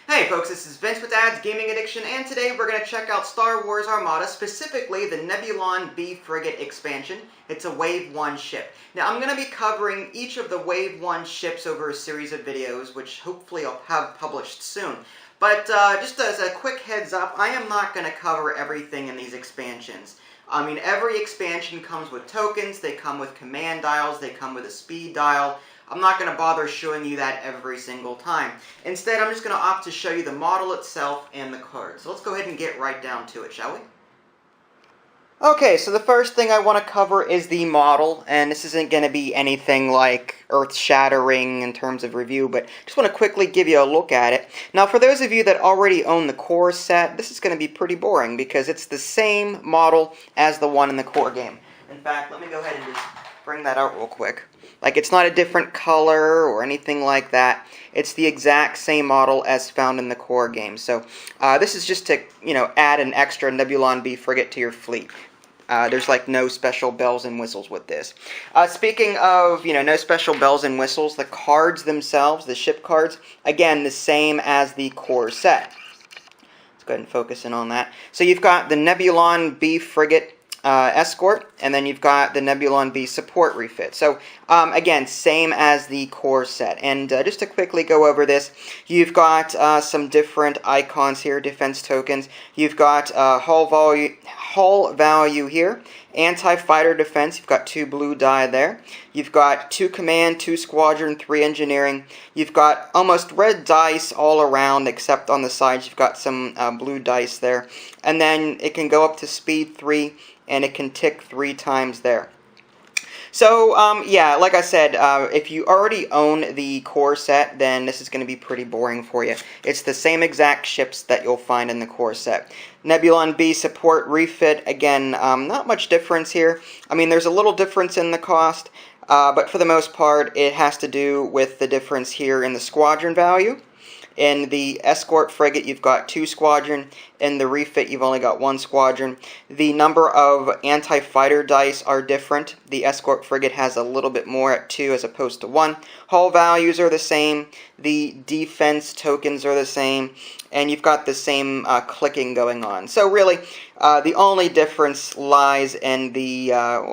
Hey folks, this is Vince with Dad's Gaming Addiction, and today we're going to check out Star Wars Armada, specifically the Nebulon-B Frigate expansion. It's a Wave 1 ship. Now I'm going to be covering each of the Wave 1 ships over a series of videos, which hopefully I'll have published soon. But just as a quick heads up, I am not going to cover everything in these expansions. I mean, every expansion comes with tokens, they come with command dials, they come with a speed dial. I'm not going to bother showing you that every single time. Instead, I'm just going to opt to show you the model itself and the cards. So let's go ahead and get right down to it, shall we? Okay, so the first thing I want to cover is the model, and this isn't going to be anything like earth-shattering in terms of review, but just want to quickly give you a look at it. Now, for those of you that already own the core set, this is going to be pretty boring because it's the same model as the one in the core game. In fact, let me go ahead and just bring that out real quick. Like, it's not a different color or anything like that. It's the exact same model as found in the core game. So this is just to, add an extra Nebulon-B Frigate to your fleet. There's like no special bells and whistles with this. Speaking of, no special bells and whistles, the cards themselves, the ship cards, again, the same as the core set. Let's go ahead and focus in on that. So you've got the Nebulon-B Frigate escort, and then you've got the Nebulon-B support refit. So again, same as the core set. And just to quickly go over this, you've got some different icons here, defense tokens. You've got hull value here, anti-fighter defense. You've got 2 blue die there. You've got 2 command, 2 squadron, 3 engineering. You've got almost red dice all around, except on the sides. You've got some blue dice there. And then it can go up to speed 3, and it can tick 3 times there. So, yeah, like I said, if you already own the core set, then this is going to be pretty boring for you. It's the same exact ships that you'll find in the core set. Nebulon-B support refit, again, not much difference here. I mean, there's a little difference in the cost, but for the most part, it has to do with the difference here in the squadron value. In the escort frigate, you've got 2 squadron. In the refit, you've only got 1 squadron. The number of anti-fighter dice are different. The escort frigate has a little bit more at 2 as opposed to 1. Hull values are the same. The defense tokens are the same. And you've got the same clicking going on. So really, the only difference lies in the,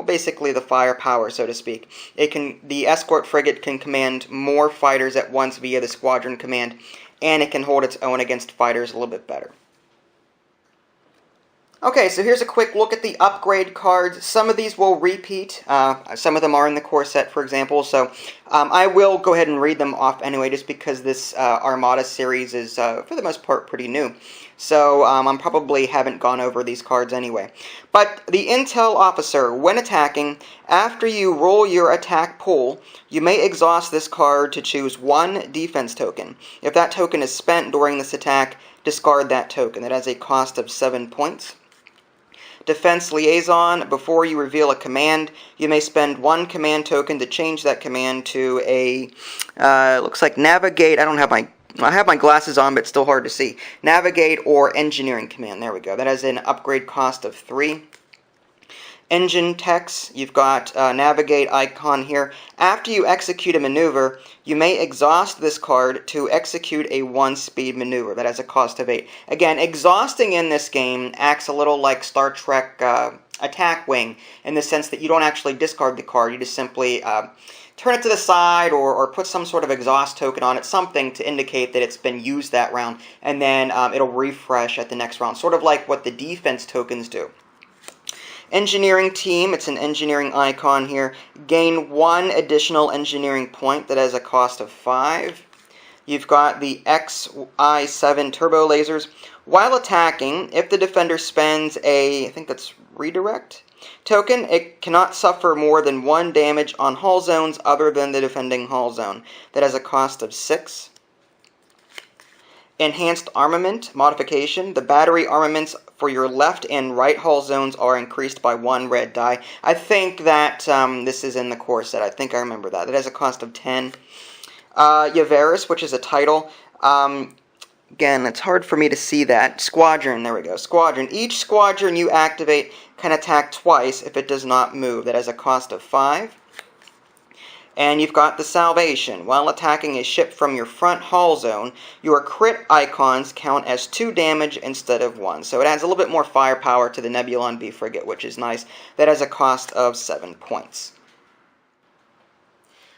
basically the firepower, so to speak. The escort frigate can command more fighters at once via the squadron command, and it can hold its own against fighters a little bit better. Okay, so here's a quick look at the upgrade cards. Some of these will repeat. Some of them are in the core set, for example. So I will go ahead and read them off anyway, just because this Armada series is, for the most part, pretty new. So I probably haven't gone over these cards anyway. But the Intel Officer, when attacking, after you roll your attack pool, you may exhaust this card to choose 1 defense token. If that token is spent during this attack, discard that token. It has a cost of 7 points. Defense Liaison, before you reveal a command, you may spend 1 command token to change that command to a, looks like Navigate. I have my glasses on, but it's still hard to see. Navigate or Engineering command. There we go. That has an upgrade cost of 3. Engine Techs, you've got Navigate icon here. After you execute a maneuver, you may exhaust this card to execute a 1-speed maneuver. That has a cost of 8. Again, exhausting in this game acts a little like Star Trek Attack Wing, in the sense that you don't actually discard the card. You just simply turn it to the side or put some sort of exhaust token on it, something to indicate that it's been used that round, and then it'll refresh at the next round, sort of like what the defense tokens do. Engineering Team, it's an engineering icon here. Gain 1 additional engineering point that has a cost of 5. You've got the XI-7 turbo lasers. While attacking, if the defender spends I think that's redirect token, it cannot suffer more than 1 damage on hull zones other than the defending hull zone. That has a cost of 6. Enhanced Armament Modification. The battery armaments for your left and right hull zones are increased by 1 red die. I think that this is in the core set. I think I remember that. That has a cost of 10. Yavaris, which is a title. Again, it's hard for me to see that. Squadron, there we go. Squadron. Each squadron you activate can attack twice if it does not move. That has a cost of 5. And you've got the Salvation. While attacking a ship from your front hull zone, your crit icons count as 2 damage instead of 1. So it adds a little bit more firepower to the Nebulon-B Frigate, which is nice. That has a cost of 7 points.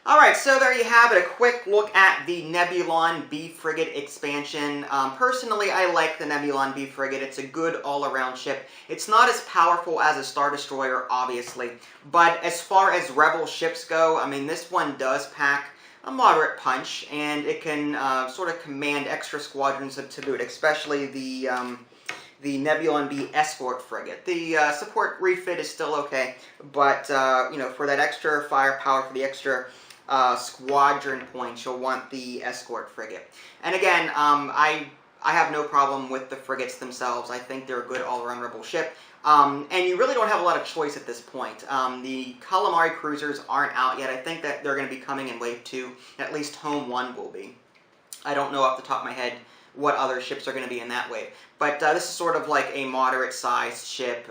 Alright, so there you have it, a quick look at the Nebulon-B Frigate expansion. Personally, I like the Nebulon-B Frigate. It's a good all-around ship. It's not as powerful as a Star Destroyer, obviously, but as far as Rebel ships go, I mean, this one does pack a moderate punch, and it can sort of command extra squadrons to boot, especially the Nebulon-B Escort Frigate. The support refit is still okay, but, you know, for that extra firepower, for the extra squadron points, you'll want the Escort Frigate. And again, I have no problem with the frigates themselves. I think they're a good all-around Rebel ship. And you really don't have a lot of choice at this point. The Calamari cruisers aren't out yet. I think that they're going to be coming in Wave 2. At least Home 1 will be. I don't know off the top of my head what other ships are going to be in that wave. But this is sort of like a moderate-sized ship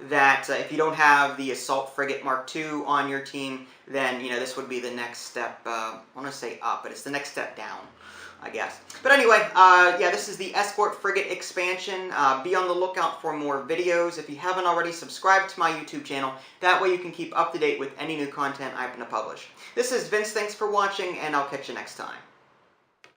that if you don't have the Assault Frigate Mark II on your team, then, you know, this would be the next step, I want to say up, but it's the next step down, I guess. But anyway, yeah, this is the Escort Frigate expansion. Be on the lookout for more videos. If you haven't already, subscribe to my YouTube channel. That way you can keep up to date with any new content I happen to publish. This is Vince, thanks for watching, and I'll catch you next time.